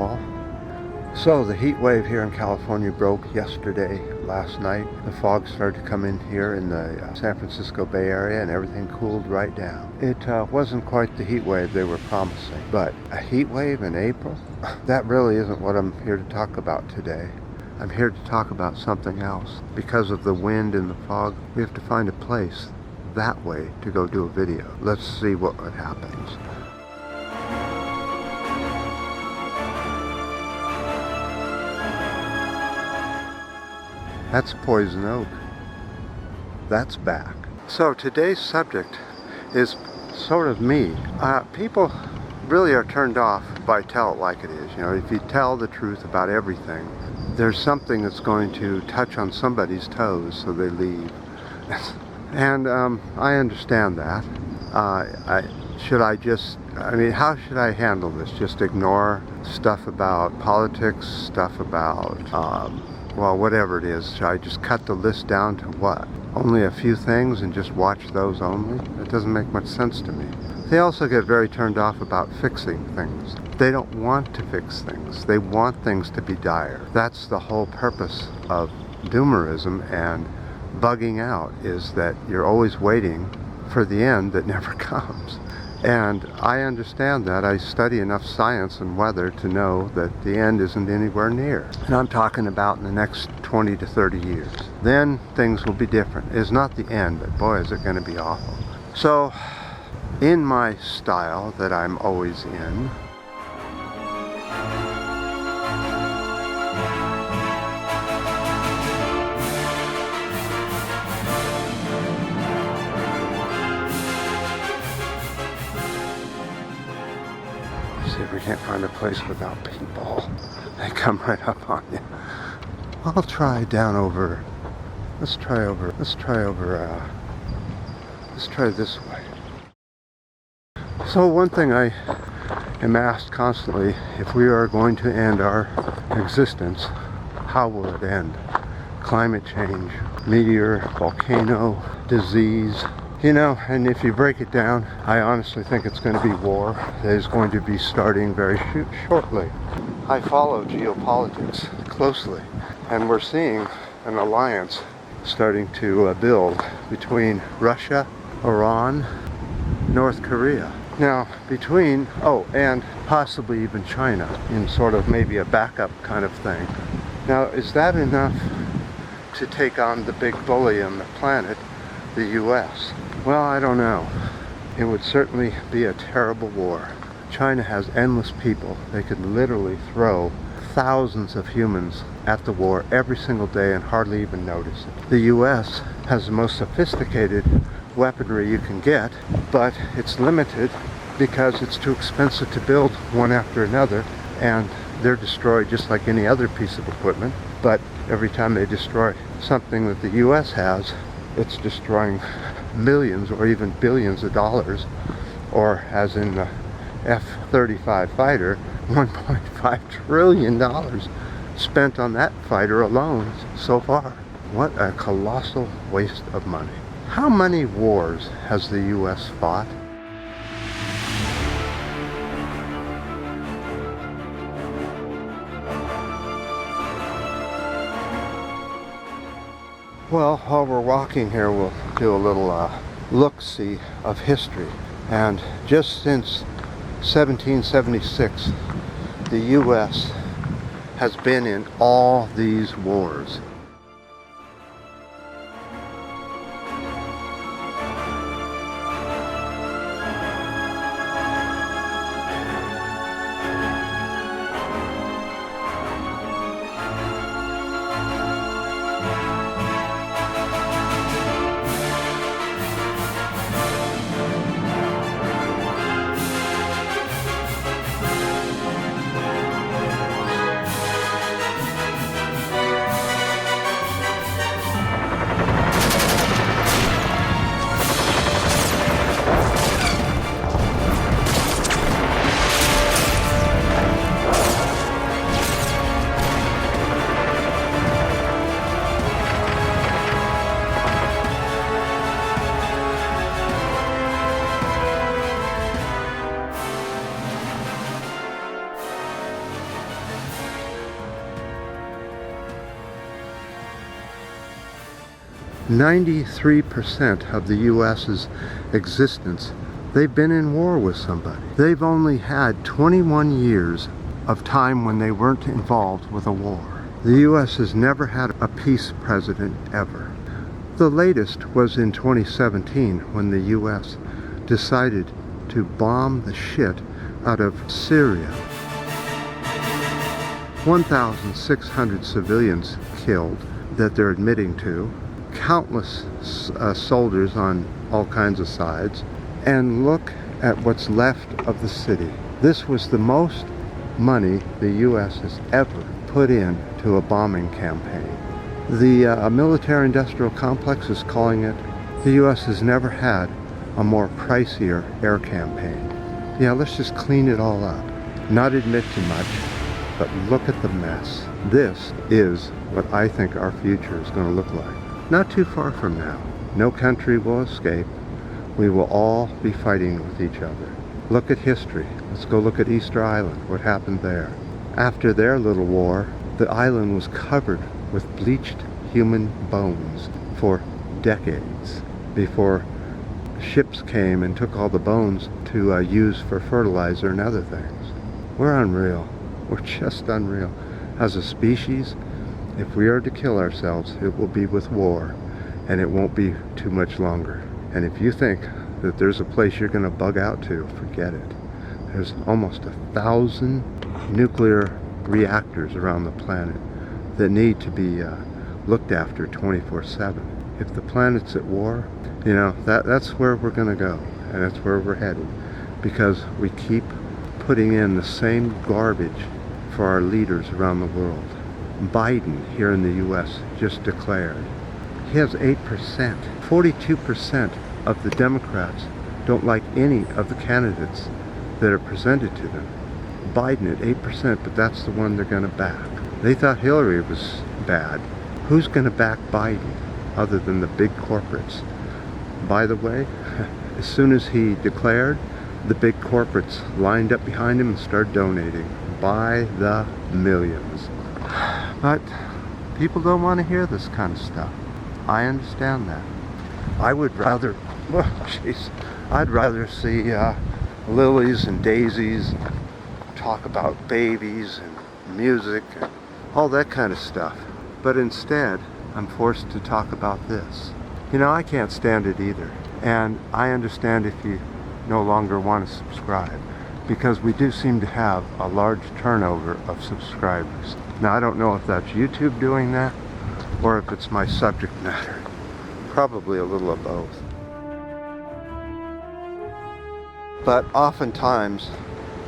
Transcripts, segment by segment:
all. So the heat wave here in California broke last night. The fog started to come in here in the San Francisco Bay Area and everything cooled right down. It wasn't quite the heat wave they were promising, but a heat wave in April? That really isn't what I'm here to talk about today. I'm here to talk about something else. Because of the wind and the fog, we have to find a place that way to go do a video. Let's see what happens. That's poison oak. That's back. So today's subject is sort of me. People really are turned off by tell it like it is. You know, if you tell the truth about everything, there's something that's going to touch on somebody's toes, so they leave. And I understand that. How should I handle this? Just ignore stuff about politics, stuff about well, whatever it is. Should I just cut the list down to what? Only a few things and just watch those only? That doesn't make much sense to me. They also get very turned off about fixing things. They don't want to fix things. They want things to be dire. That's the whole purpose of doomerism and bugging out, is that you're always waiting for the end that never comes. And I understand that. I study enough science and weather to know that the end isn't anywhere near. And I'm talking about in the next 20 to 30 years. Then things will be different. It's not the end, but boy, is it going to be awful. So, in my style that I'm always in, if we can't find a place without people, they come right up on you. I'll try down over. Let's try this way. So one thing I am asked constantly, if we are going to end our existence, how will it end? Climate change, meteor, volcano, disease. You know, and if you break it down, I honestly think it's going to be war that is going to be starting very shortly. I follow geopolitics closely, and we're seeing an alliance starting to build between Russia, Iran, North Korea. Now, and possibly even China in sort of maybe a backup kind of thing. Now, is that enough to take on the big bully on the planet, the U.S.? Well, I don't know. It would certainly be a terrible war. China has endless people. They could literally throw thousands of humans at the war every single day and hardly even notice it. The U.S. has the most sophisticated weaponry you can get, but it's limited because it's too expensive to build one after another, and they're destroyed just like any other piece of equipment. But every time they destroy something that the U.S. has, it's destroying millions or even billions of dollars, or as in the F-35 fighter, $1.5 trillion spent on that fighter alone so far. What a colossal waste of money. How many wars has the U.S. fought? Well, while we're walking here, we'll do a little look-see of history. And just since 1776, the U.S. has been in all these wars. 93% of the U.S.'s existence, they've been in war with somebody. They've only had 21 years of time when they weren't involved with a war. The U.S. has never had a peace president ever. The latest was in 2017 when the U.S. decided to bomb the shit out of Syria. 1,600 civilians killed that they're admitting to, countless soldiers on all kinds of sides, and look at what's left of the city. This was the most money the U.S. has ever put into a bombing campaign. The military-industrial complex is calling it, the U.S. has never had a more pricier air campaign. Yeah, let's just clean it all up. Not admit too much, but look at the mess. This is what I think our future is going to look like. Not too far from now. No country will escape. We will all be fighting with each other. Look at history. Let's go look at Easter Island, what happened there. After their little war, the island was covered with bleached human bones for decades before ships came and took all the bones to use for fertilizer and other things. We're unreal. We're just unreal. As a species, if we are to kill ourselves, it will be with war, and it won't be too much longer. And if you think that there's a place you're going to bug out to, forget it. There's almost 1,000 nuclear reactors around the planet that need to be looked after 24/7. If the planet's at war, you know, that's where we're going to go, and that's where we're headed, because we keep putting in the same garbage for our leaders around the world. Biden here in the U.S. just declared he has 8%. 42% of the Democrats don't like any of the candidates that are presented to them. Biden at 8%, but that's the one they're going to back. They thought Hillary was bad. Who's going to back Biden other than the big corporates? By the way, as soon as he declared, the big corporates lined up behind him and started donating by the millions. But people don't want to hear this kind of stuff. I understand that. I would rather, I'd rather see lilies and daisies, talk about babies and music and all that kind of stuff. But instead, I'm forced to talk about this. You know, I can't stand it either. And I understand if you no longer want to subscribe, because we do seem to have a large turnover of subscribers. Now, I don't know if that's YouTube doing that, or if it's my subject matter. Probably a little of both. But oftentimes,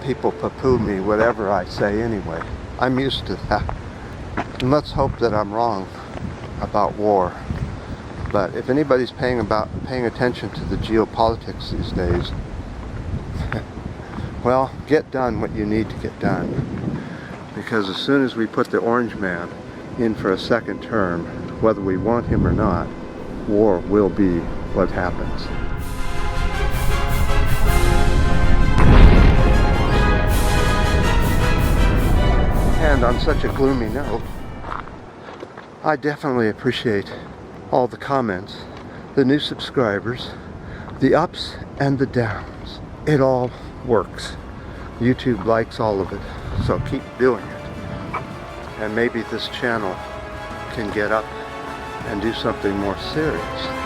people poo-poo me whatever I say anyway. I'm used to that. And let's hope that I'm wrong about war. But if anybody's paying attention to the geopolitics these days, well, get done what you need to get done. Because as soon as we put the orange man in for a second term, whether we want him or not, war will be what happens. And on such a gloomy note, I definitely appreciate all the comments, the new subscribers, the ups and the downs. It all works. YouTube likes all of it, so keep doing it. And maybe this channel can get up and do something more serious.